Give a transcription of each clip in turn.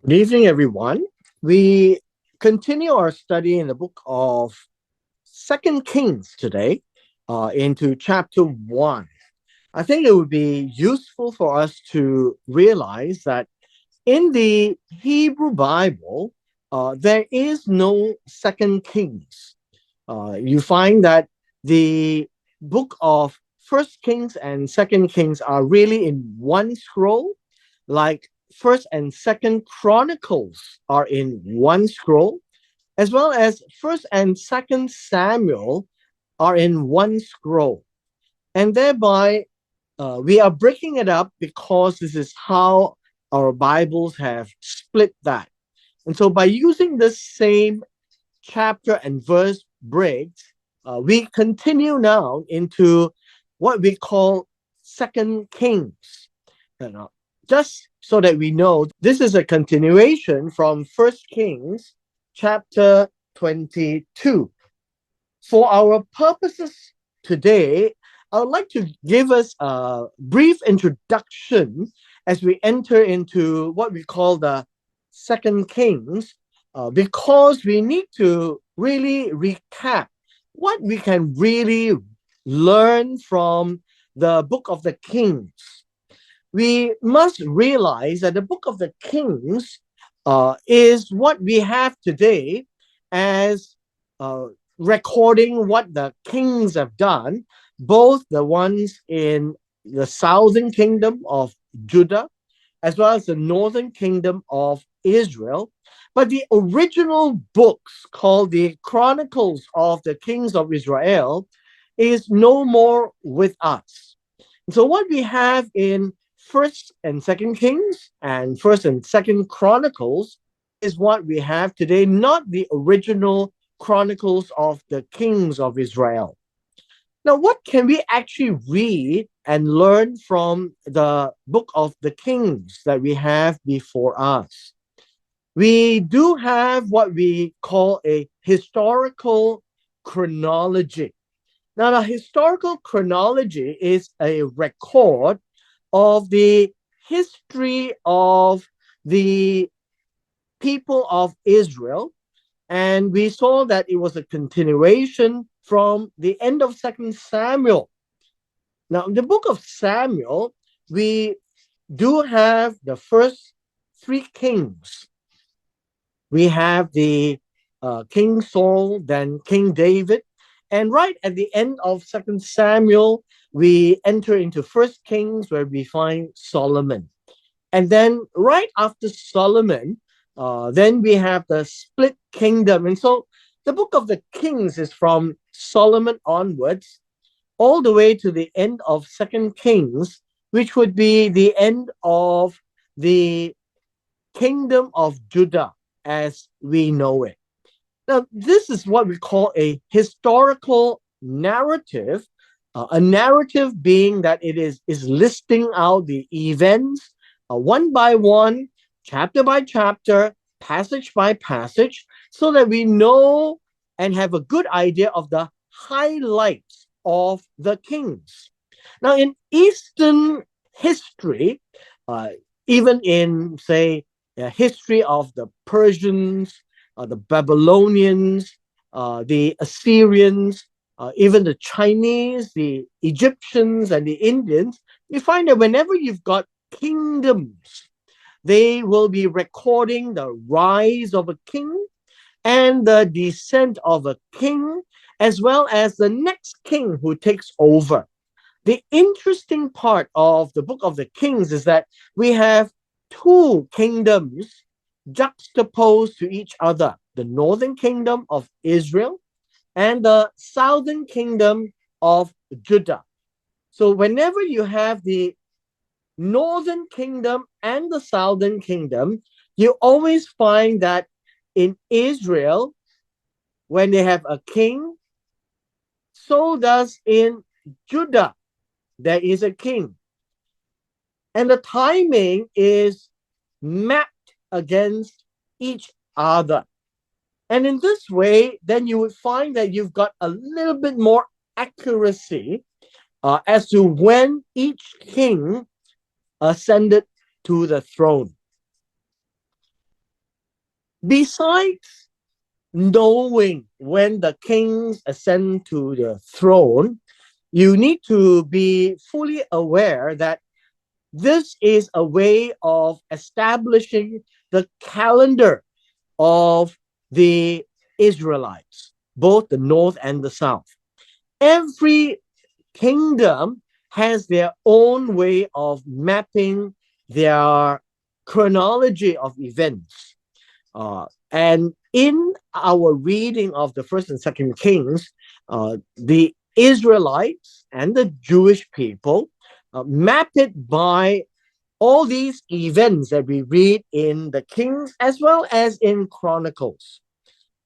Good evening, everyone. We continue our study in the book of Second Kings today, into chapter 1. I think it would be useful for us to realize that in the Hebrew Bible, there is no Second Kings. You find that the book of First Kings and Second Kings are really in one scroll, like First and Second Chronicles are in one scroll, as well as First and Second Samuel are in one scroll. And thereby, we are breaking it up because this is how our Bibles have split that. And so, by using this same chapter and verse breaks, we continue now into what we call Second Kings. You know, just so that we know, this is a continuation from First Kings chapter 22. For our purposes today, I would like to give us a brief introduction as we enter into what we call the Second Kings, because we need to really recap what we can really learn from the book of the Kings. We must realize that the book of the Kings is what we have today as uh, recording what the kings have done, both the ones in the southern kingdom of Judah as well as the northern kingdom of Israel. But the original books, called the Chronicles of the Kings of Israel, is no more with us. So what we have in First and Second Kings and First and Second Chronicles is what we have today, not the original Chronicles of the Kings of Israel. Now, what can we actually read and learn from the book of the Kings that we have before us? We do have what we call a historical chronology. Now, the historical chronology is a record of the history of the people of Israel, and we saw that it was a continuation from the end of Second Samuel. Now, in the book of Samuel, we do have the first three kings. We have the King Saul, then King David, and right at the end of Second Samuel, we enter into First Kings, where we find Solomon. And then right after Solomon, then we have the split kingdom. And so the book of the Kings is from Solomon onwards, all the way to the end of Second Kings, which would be the end of the kingdom of Judah as we know it. Now, this is what we call a historical narrative, a narrative being that is listing out the events one by one, chapter by chapter, passage by passage, so that we know and have a good idea of the highlights of the kings. Now, in Eastern history, uh, even in, say, the history of the Persians, the Babylonians, the Assyrians, even the Chinese, the Egyptians, and the Indians, you find that whenever you've got kingdoms, they will be recording the rise of a king and the descent of a king, as well as the next king who takes over. The interesting part of the book of the Kings is that we have two kingdoms juxtaposed to each other, the northern kingdom of Israel and the southern kingdom of Judah. So whenever you have the northern kingdom and the southern kingdom, you always find that in Israel, when they have a king, so does in Judah, there is a king. And the timing is mapped against each other. And in this way, then you would find that you've got a little bit more accuracy as to when each king ascended to the throne. Besides knowing when the kings ascend to the throne, you need to be fully aware that this is a way of establishing the calendar of the Israelites, both the north and the south. Every kingdom has their own way of mapping their chronology of events. And in our reading of the first and second Kings, the Israelites and the Jewish people map it by all these events that we read in the Kings as well as in Chronicles.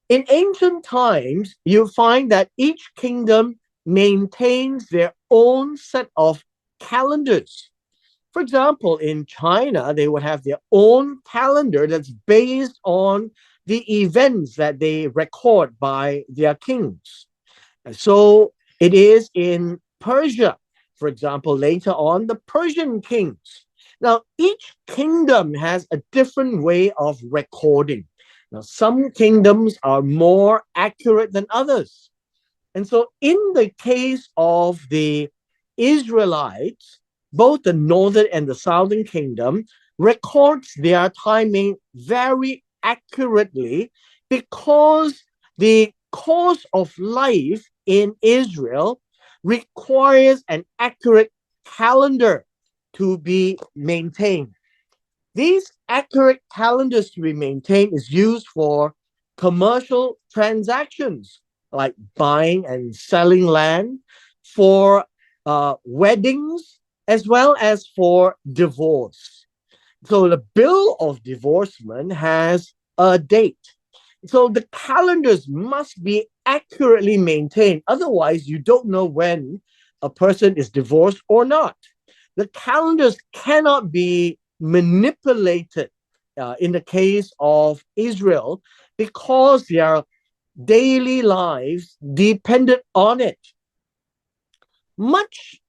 In ancient times, you find that each kingdom maintains their own set of calendars. For example, in China, they would have their own calendar that's based on the events that they record by their kings. And so it is in Persia, for example, later on, the Persian kings. Now, each kingdom has a different way of recording. Now, some kingdoms are more accurate than others. And so, in the case of the Israelites, both the northern and the southern kingdom records their timing very accurately because the course of life in Israel requires an accurate calendar to be maintained. These accurate calendars to be maintained is used for commercial transactions like buying and selling land, for weddings, as well as for divorce. So the bill of divorcement has a date. So the calendars must be accurately maintained. Otherwise, you don't know when a person is divorced or not. The calendars cannot be manipulated in the case of Israel because their daily lives depended on it. Much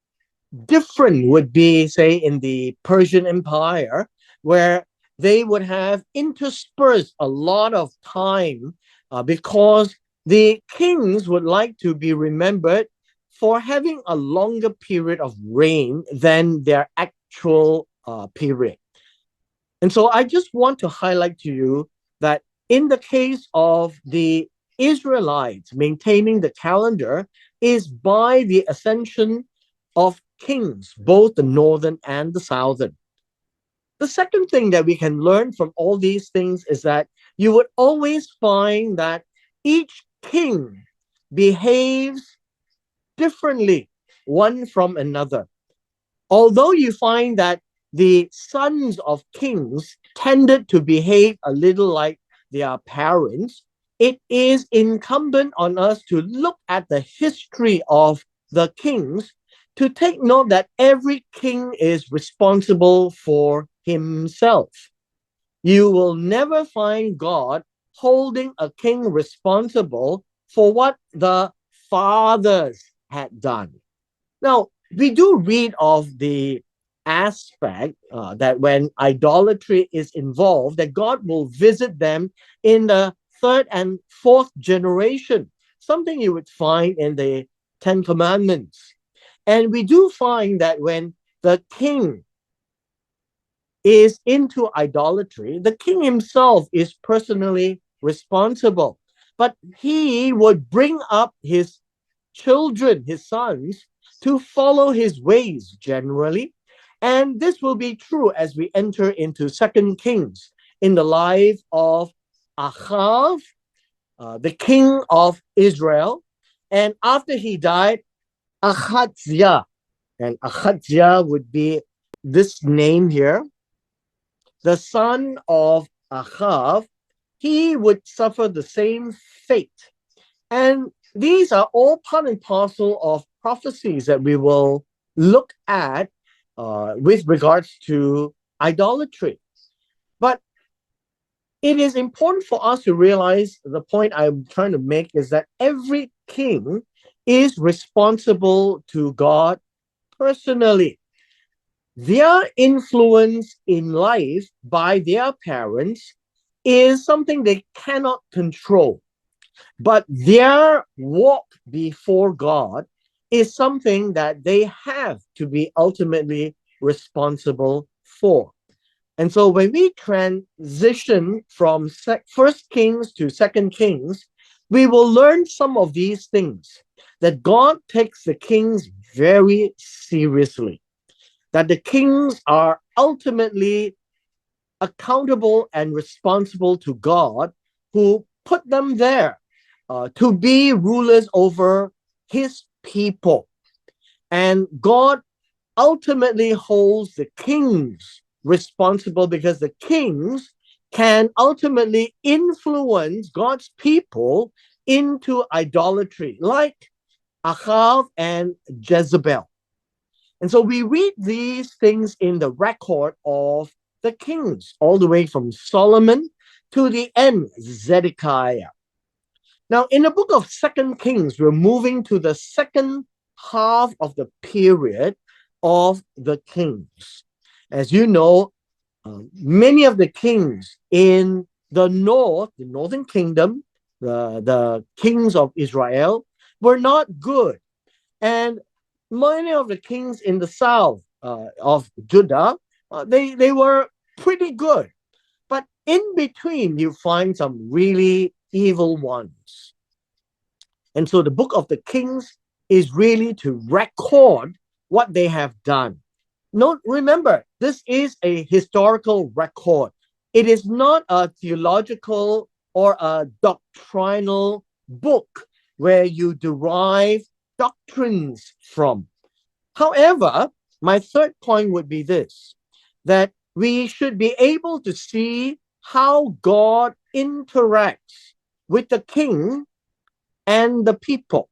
different would be, say, in the Persian Empire, where they would have interspersed a lot of time because the kings would like to be remembered for having a longer period of reign than their actual period. And so I just want to highlight to you that in the case of the Israelites, maintaining the calendar is by the ascension of kings, both the northern and the southern. The second thing that we can learn from all these things is that you would always find that each king behaves differently one from another. Although you find that the sons of kings tended to behave a little like their parents, it is incumbent on us to look at the history of the kings to take note that every king is responsible for himself. You will never find God holding a king responsible for what the fathers had done. Now, we do read of the aspect that when idolatry is involved, that God will visit them in the third and fourth generation, something you would find in the Ten Commandments. And we do find that when the king is into idolatry, the king himself is personally responsible. But he would bring up his children, his sons, to follow his ways generally. And this will be true as we enter into Second Kings in the life of Ahav, the king of Israel. And after he died, Ahaziah, and Ahaziah would be this name here, the son of Ahav, he would suffer the same fate. And these are all part and parcel of prophecies that we will look at with regards to idolatry. But it is important for us to realize the point I'm trying to make is that every king is responsible to God personally. Their influence in life by their parents is something they cannot control, but their walk before God is something that they have to be ultimately responsible for. And so when we transition from First Kings to Second Kings, we will learn some of these things, that God takes the kings very seriously, that the kings are ultimately accountable and responsible to God, who put them there to be rulers over his people. And God ultimately holds the kings responsible, because the kings can ultimately influence God's people into idolatry, like Ahav and Jezebel. And so we read these things in the record of the kings, all the way from Solomon to the end, Zedekiah. Now, in the book of Second Kings, we're moving to the second half of the period of the kings. As you know, many of the kings in the north, the northern kingdom, the kings of Israel, were not good. And many of the kings in the south of Judah, they were pretty good. But in between, you find some really evil ones. And so the book of the Kings is really to record what they have done. Note, remember, this is a historical record. It is not a theological or a doctrinal book where you derive doctrines from. However, my third point would be this, that we should be able to see how God interacts with the king and the people.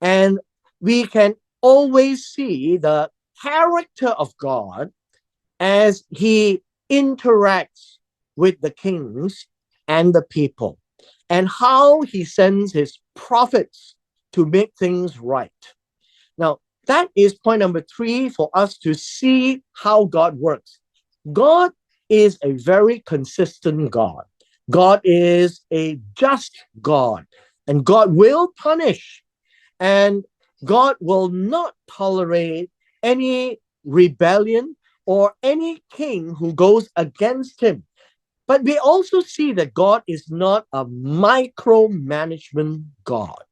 And we can always see the character of God as he interacts with the kings and the people, and how he sends his prophets to make things right. Now, that is point number 3 for us to see how God works. God is a very consistent God. God is a just God, and God will punish, and God will not tolerate any rebellion or any king who goes against him. But we also see that God is not a micromanagement God.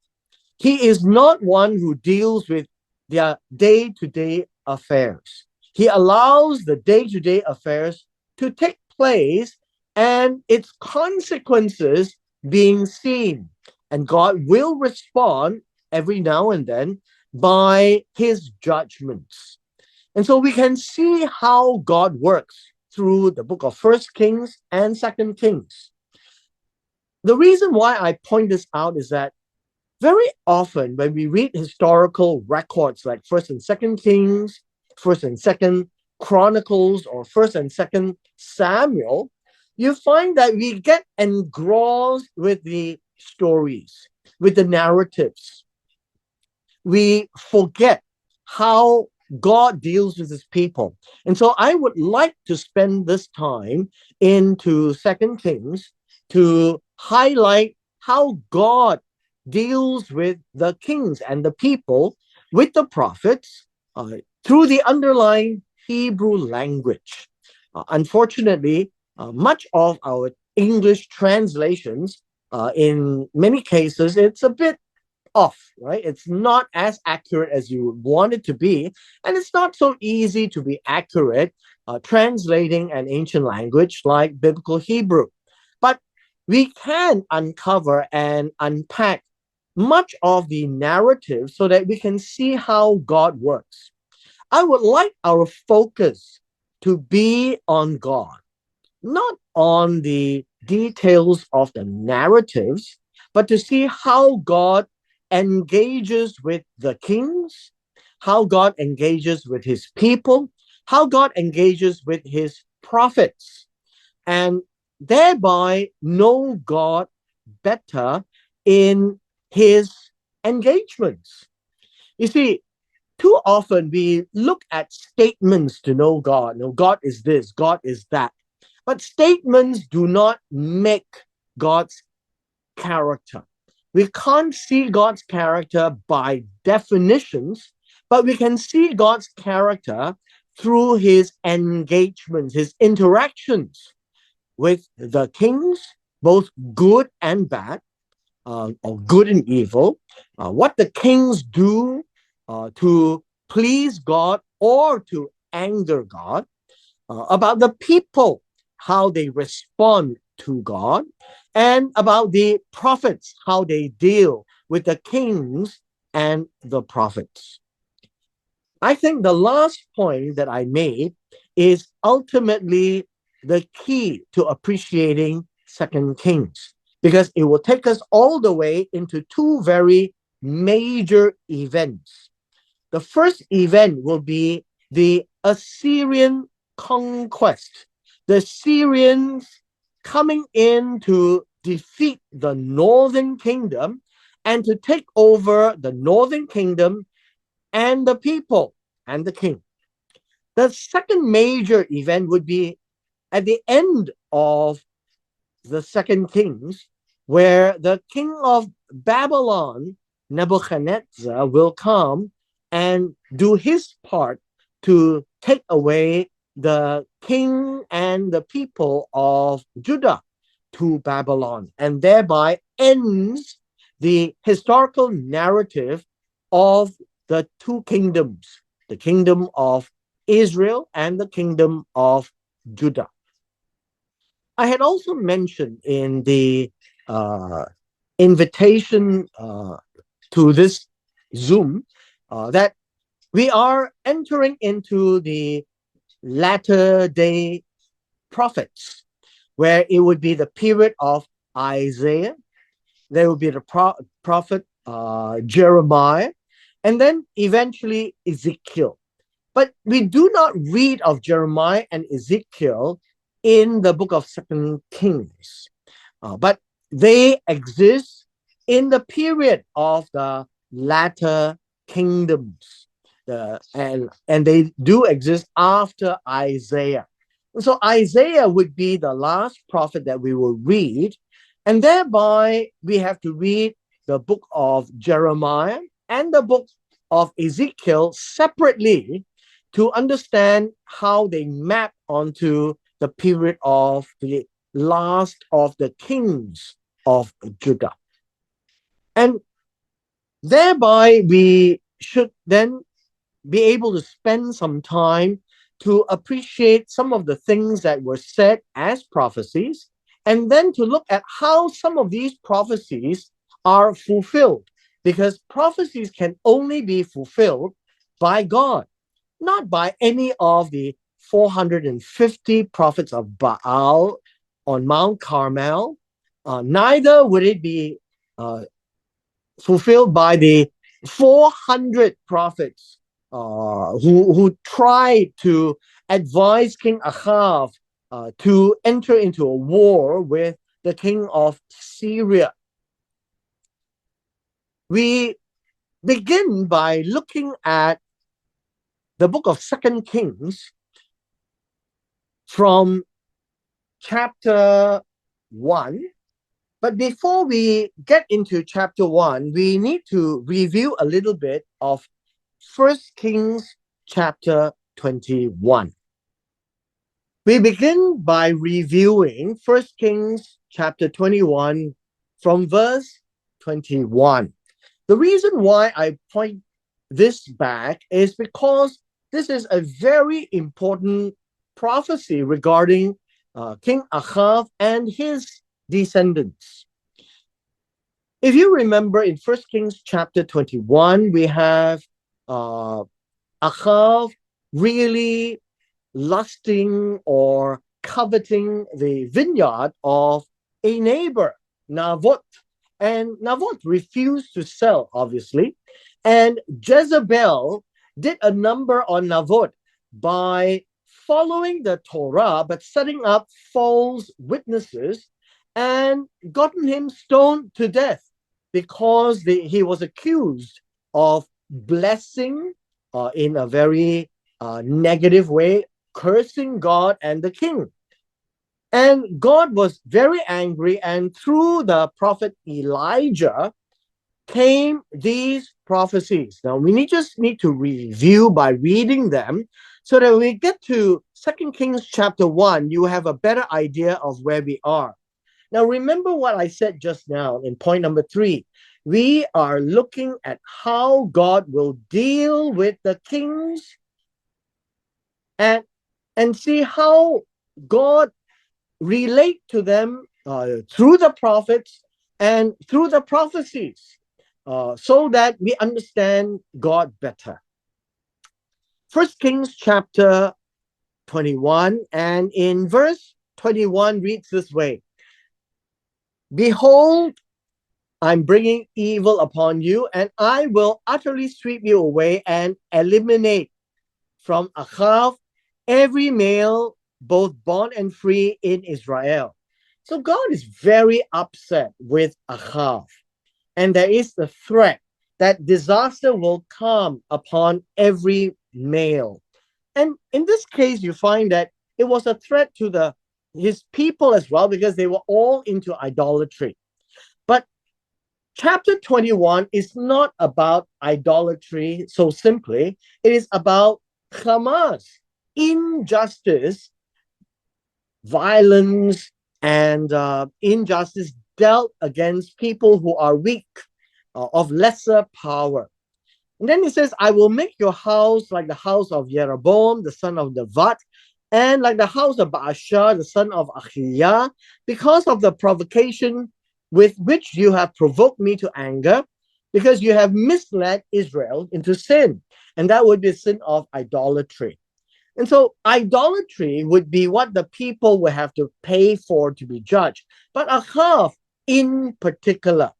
He is not one who deals with their day-to-day affairs. He allows the day-to-day affairs to take place and its consequences being seen. And God will respond every now and then by his judgments. And so we can see how God works through the book of First Kings and Second Kings. The reason why I point this out is that very often when we read historical records like First and Second Kings, First and Second Chronicles, or First and Second Samuel, you find that we get engrossed with the stories, with the narratives. We forget how God deals with his people. And so I would like to spend this time into Second Kings to highlight how God deals with the kings and the people, with the prophets, through the underlying Hebrew language. Unfortunately, much of our English translations, in many cases, it's a bit off, right? It's not as accurate as you would want it to be. And it's not so easy to be accurate translating an ancient language like Biblical Hebrew. But we can uncover and unpack much of the narrative so that we can see how God works. I would like our focus to be on God, not on the details of the narratives, but to see how God engages with the kings, how God engages with his people, how God engages with his prophets, and thereby know God better in his engagements. You see, too often we look at statements to know God. No, God is this, God is that. But statements do not make God's character. We can't see God's character by definitions, but we can see God's character through his engagements, his interactions with the kings, both good and bad, or good and evil, what the kings do to please God or to anger God, about the people, how they respond to God, and about the prophets, how they deal with the kings and the prophets. I think the last point that I made is ultimately the key to appreciating Second Kings, because it will take us all the way into two very major events. The first event will be the Assyrian conquest, the Syrians coming in to defeat the northern kingdom and to take over the northern kingdom and the people and the king. The second major event would be at the end of the Second Kings, where the king of Babylon, Nebuchadnezzar, will come and do his part to take away the king and the people of Judah to Babylon, and thereby ends the historical narrative of the two kingdoms, the kingdom of Israel and the kingdom of Judah. I had also mentioned in the uh, invitation to this Zoom that we are entering into the latter day prophets, where it would be the period of Isaiah, there would be the prophet Jeremiah, and then eventually Ezekiel. But we do not read of Jeremiah and Ezekiel in the book of Second Kings, but they exist in the period of the latter kingdoms, and they do exist after Isaiah. So Isaiah would be the last prophet that we will read, and thereby we have to read the book of Jeremiah and the book of Ezekiel separately to understand how they map onto the period of the last of the kings of Judah. And thereby we should then be able to spend some time to appreciate some of the things that were said as prophecies, and then to look at how some of these prophecies are fulfilled, because prophecies can only be fulfilled by God, not by any of the 450 prophets of Baal on Mount Carmel. Neither would it be fulfilled by the 400 prophets who tried to advise King Ahav to enter into a war with the king of Syria. We begin by looking at the book of Second Kings from chapter 1. But before we get into chapter 1, we need to review a little bit of First Kings chapter 21. We begin by reviewing First Kings chapter 21 from verse 21. The reason why I point this back is because this is a very important prophecy regarding King Ahav and his descendants. If you remember in First Kings chapter 21, we have Ahav really lusting or coveting the vineyard of a neighbor, Naboth. And Naboth refused to sell, obviously. And Jezebel did a number on Naboth by following the Torah, but setting up false witnesses and gotten him stoned to death because he was accused of blessing in a very negative way, cursing God and the king. And God was very angry, and through the prophet Elijah came these prophecies. Now we just need to review by reading them so that when we get to 2 Kings chapter 1, you have a better idea of where we are. Now remember what I said just now in point number 3. We are looking at how God will deal with the kings and see how God relate to them through the prophets and through the prophecies, so that we understand God better. 1 Kings chapter 21, and in verse 21 reads this way: Behold, I'm bringing evil upon you, and I will utterly sweep you away and eliminate from Achav every male, both bond and free, in Israel. So God is very upset with Achav, and there is the threat that disaster will come upon every male. And in this case, you find that it was a threat to his people as well, because they were all into idolatry. But chapter 21 is not about idolatry so simply. It is about Hamas, injustice, violence, and injustice dealt against people who are weak, of lesser power. And then he says, I will make your house like the house of Jeroboam, the son of Nevat, and like the house of Baasha, the son of Achiah, because of the provocation with which you have provoked me to anger, because you have misled Israel into sin. And that would be sin of idolatry. And so idolatry would be what the people would have to pay for to be judged. But Achav in particular.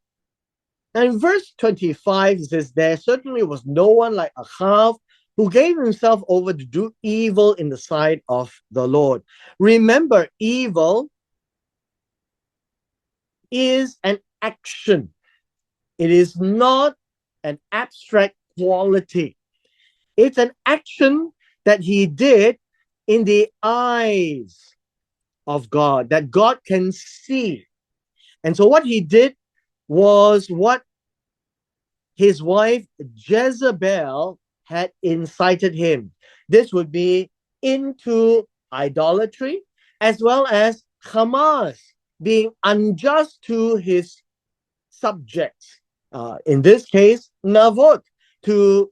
And in verse 25, it says, there certainly was no one like Achav who gave himself over to do evil in the sight of the Lord. Remember, evil is an action. It is not an abstract quality. It's an action that he did in the eyes of God, that God can see. And so what he did was what his wife Jezebel had incited him. This would be into idolatry, as well as Hamas being unjust to his subjects. In this case, Naboth, to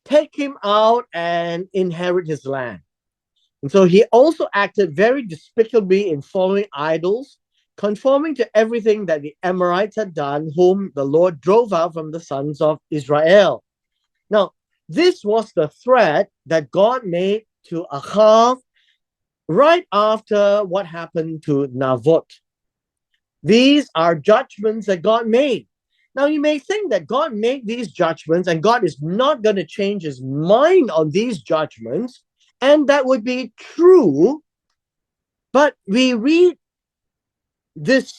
take him out and inherit his land. And so he also acted very despicably in following idols, conforming to everything that the Amorites had done, whom the Lord drove out from the sons of Israel. Now, this was the threat that God made to Achav right after what happened to Naboth. These are judgments that God made. Now, you may think that God made these judgments and God is not going to change his mind on these judgments, and that would be true. But we read this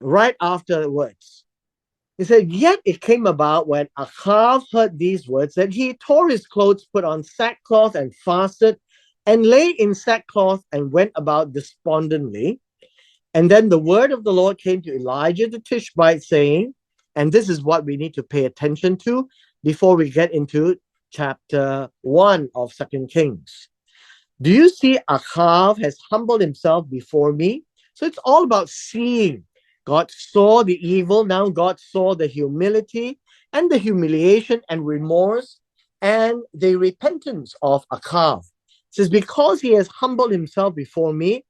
right afterwards. He said, yet it came about when Achav heard these words that he tore his clothes, put on sackcloth and fasted, and lay in sackcloth and went about despondently. And then the word of the Lord came to Elijah the Tishbite, saying, and this is what we need to pay attention to before we get into chapter 1 of 2 Kings. Do you see Achav has humbled himself before me? So it's all about seeing. God saw the evil. Now God saw the humility and the humiliation and remorse and the repentance of Achav. It says, because he has humbled himself before me,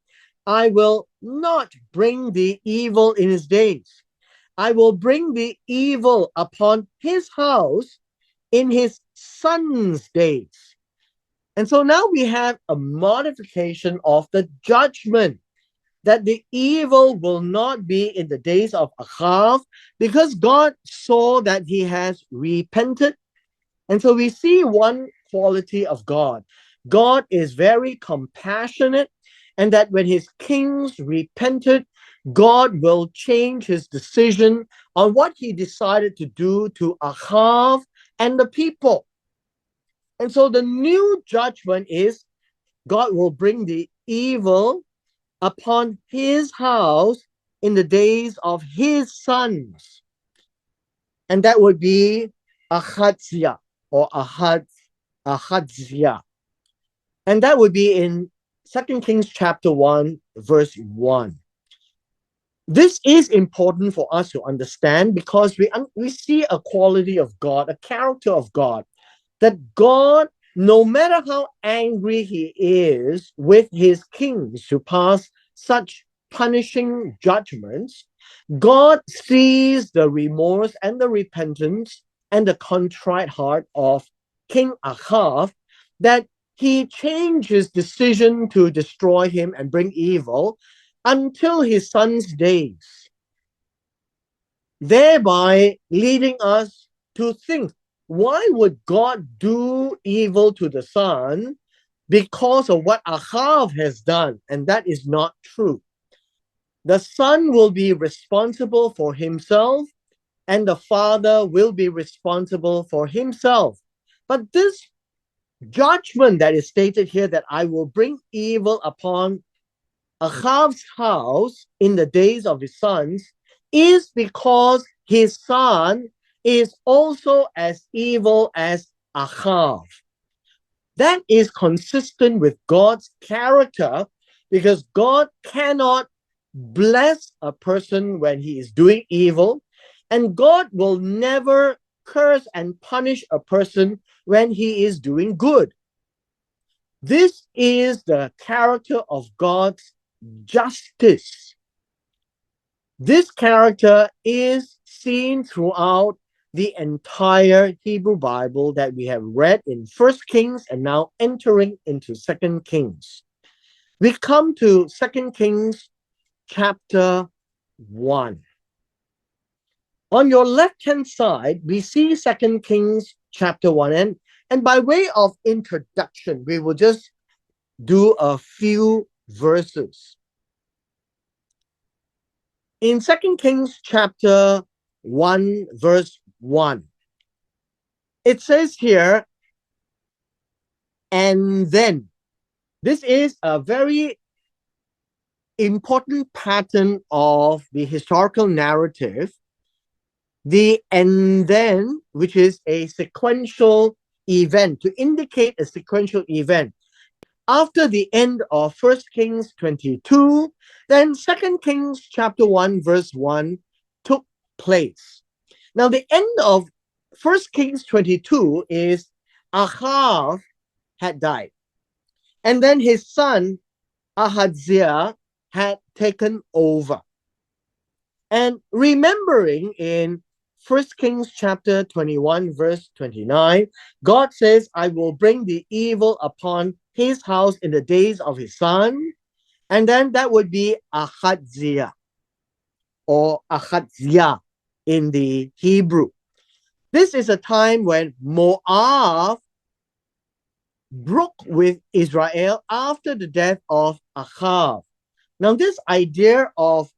I will not bring the evil in his days. I will bring the evil upon his house in his son's days. And so now we have a modification of the judgment, that the evil will not be in the days of Achav, because God saw that he has repented. And so we see one quality of God. God is very compassionate, and that when his kings repented, God will change his decision on what he decided to do to Achav and the people. And so the new judgment is God will bring the evil upon his house in the days of his sons. And that would be Ahaziah or Ahaziah. And that would be in 2 Kings chapter 1, verse 1. This is important for us to understand because we see a quality of God, a character of God, that God, no matter how angry he is with his kings to pass such punishing judgments, God sees the remorse and the repentance and the contrite heart of King Ahav, that he changed his decision to destroy him and bring evil until his son's days, thereby leading us to think, why would God do evil to the son? Because of what Ahav has done, and that is not true. The son will be responsible for himself, and the father will be responsible for himself. But this judgment that is stated here, that I will bring evil upon Ahav's house in the days of his sons, is because his son is also as evil as Ahav. That is consistent with God's character, because God cannot bless a person when he is doing evil, and God will never curse and punish a person when he is doing good. This is the character of God's justice. This character is seen throughout the entire Hebrew Bible that we have read in First Kings and now entering into Second Kings. We come to Second Kings chapter 1. On your left-hand side, we see Second Kings chapter 1. And by way of introduction, we will just do a few verses. In 2 Kings chapter 1, verse 1, it says here, and then. This is a very important pattern of the historical narrative. The and then, which is a sequential event, to indicate a sequential event. After the end of 1 Kings 22, then 2 Kings chapter 1, verse 1 took place. Now, the end of 1 Kings 22 is Ahav had died. And then his son, Ahaziah, had taken over. And remembering in 1 Kings chapter 21, verse 29, God says, I will bring the evil upon his house in the days of his son. And then that would be Ahaziah or Ahaziah in the Hebrew. This is a time when Moab broke with Israel after the death of Ahav. Now, this idea of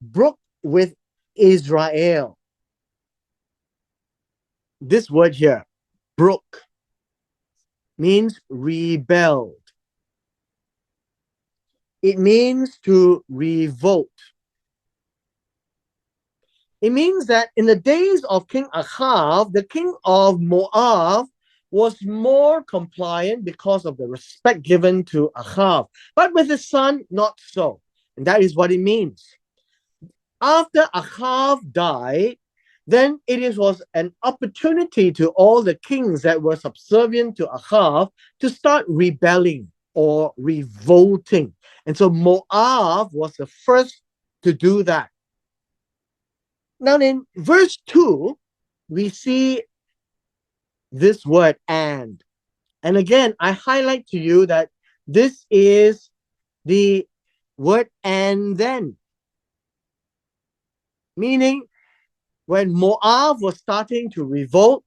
broke with Israel, this word here, broke, means rebelled. It means to revolt. It means that in the days of King Ahav, the king of Moab was more compliant because of the respect given to Ahav. But with his son, not so. And that is what it means. After Ahav died, then it was an opportunity to all the kings that were subservient to Ahav to start rebelling or revolting. And so Moab was the first to do that. Now in verse 2, we see this word and. And again, I highlight to you that this is the word and then. Meaning, when Moab was starting to revolt,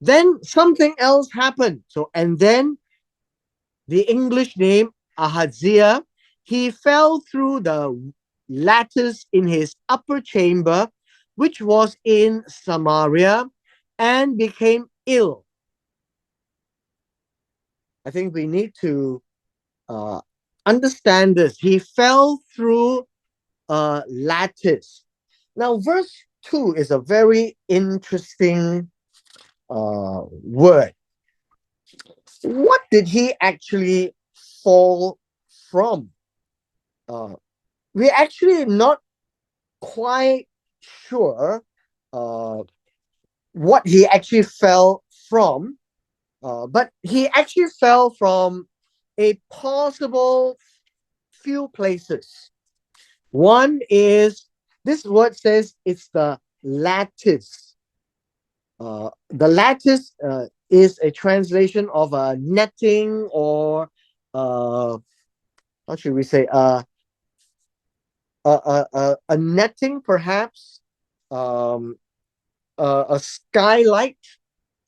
then something else happened. So, and then the English name Ahaziah, he fell through the lattice in his upper chamber, which was in Samaria, and became ill. I think we need to understand this. He fell through a lattice. Now, verse 2 is a very interesting word. What did he actually fall from? Uh, we're actually not quite sure uh, what he actually fell from, but he actually fell from a possible few places. One is this word says it's the lattice. The lattice is a translation of a netting or how should we say a netting perhaps, um, a skylight,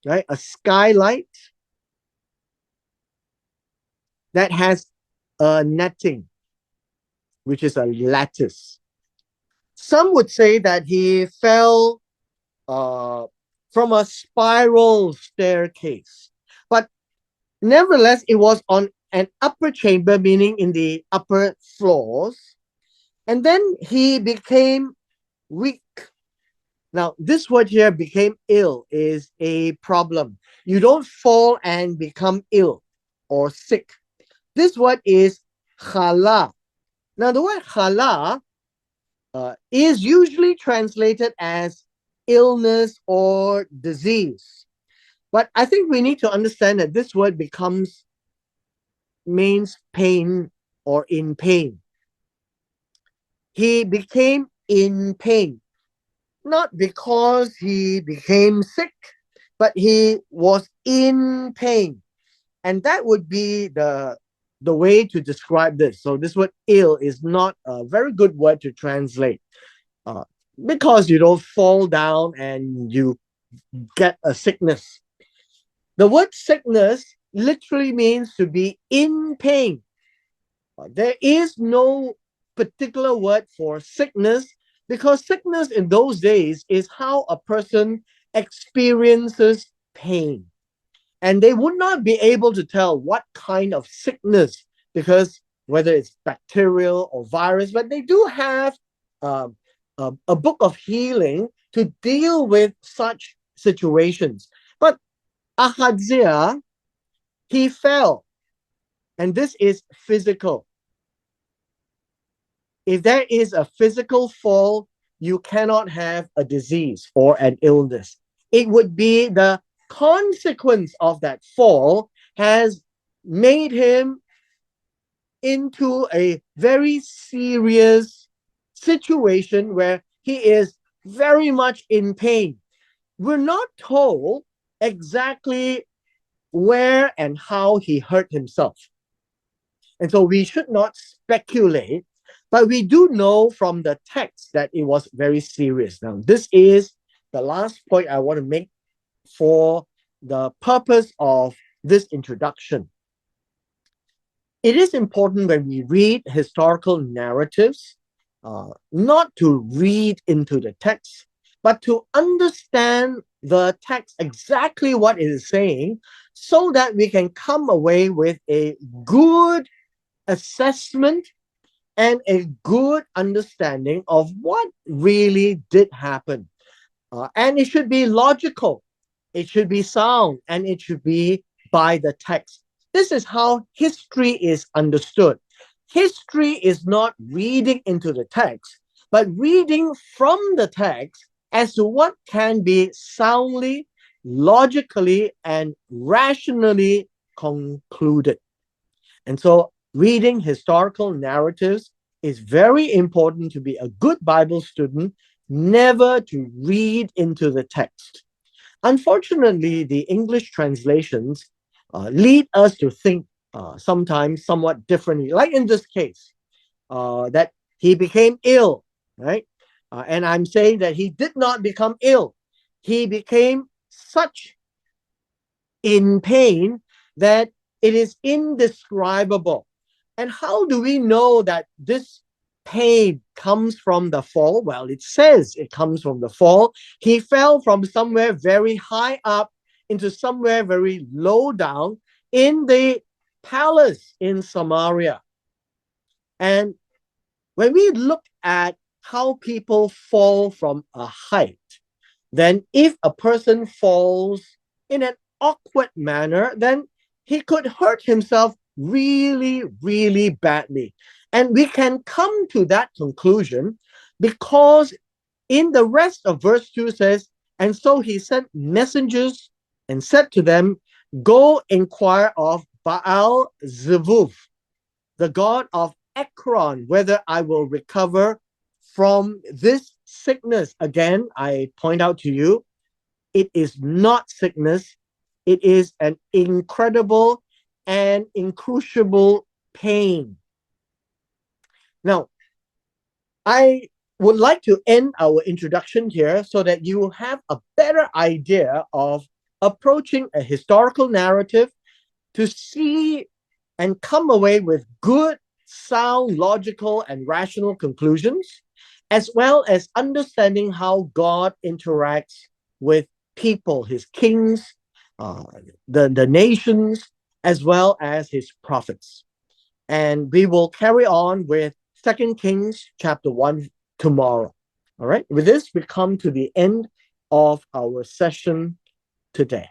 right? A skylight that has a netting, which is a lattice. Some would say that he fell uh, from a spiral staircase, but nevertheless, it was on an upper chamber, meaning in the upper floors. And then he became weak. Now, this word here, became ill, is a problem. You don't fall and become ill or sick. This word is khala. Now, the word khala is usually translated as illness or disease. But I think we need to understand that this word means pain or in pain. He became in pain, not because he became sick, but he was in pain. And that would be the way to describe this. So this word ill is not a very good word to translate, uh, because you don't fall down and you get a sickness. The word sickness literally means to be in pain. There is no particular word for sickness, because sickness in those days is how a person experiences pain. And they would not be able to tell what kind of sickness, because whether it's bacterial or virus, but they do have um, a book of healing to deal with such situations. But Ahaziah, he fell, and this is physical. If there is a physical fall, you cannot have a disease or an illness. It would be the consequence of that fall has made him into a very serious situation where he is very much in pain. We're not told exactly where and how he hurt himself. And so we should not speculate, but we do know from the text that it was very serious. Now, this is the last point I want to make for the purpose of this introduction. It is important when we read historical narratives, not to read into the text, but to understand the text exactly what it is saying, so that we can come away with a good assessment and a good understanding of what really did happen. And it should be logical, it should be sound, and it should be by the text. This is how history is understood. History is not reading into the text, but reading from the text as to what can be soundly, logically, and rationally concluded. And so reading historical narratives is very important to be a good Bible student, never to read into the text. Unfortunately, the English translations lead us to think sometimes somewhat differently, like in this case, that he became ill, right? And I'm saying that he did not become ill. He became such in pain that it is indescribable. And how do we know that this pain comes from the fall? Well, it says it comes from the fall. He fell from somewhere very high up into somewhere very low down in the palace in Samaria. And when we look at how people fall from a height, then if a person falls in an awkward manner, then he could hurt himself really, really badly. And we can come to that conclusion because in the rest of verse 2 says, and so he sent messengers and said to them, go inquire of Baal Zevuf, the god of Ekron, whether I will recover from this sickness. Again, I point out to you, it is not sickness, it is an incredible and incrucible pain. Now, I would like to end our introduction here so that you have a better idea of approaching a historical narrative to see and come away with good, sound, logical, and rational conclusions, as well as understanding how God interacts with people, his kings, uh, the nations, as well as his prophets. And we will carry on with Second Kings chapter 1 tomorrow. All right. With this, we come to the end of our session today.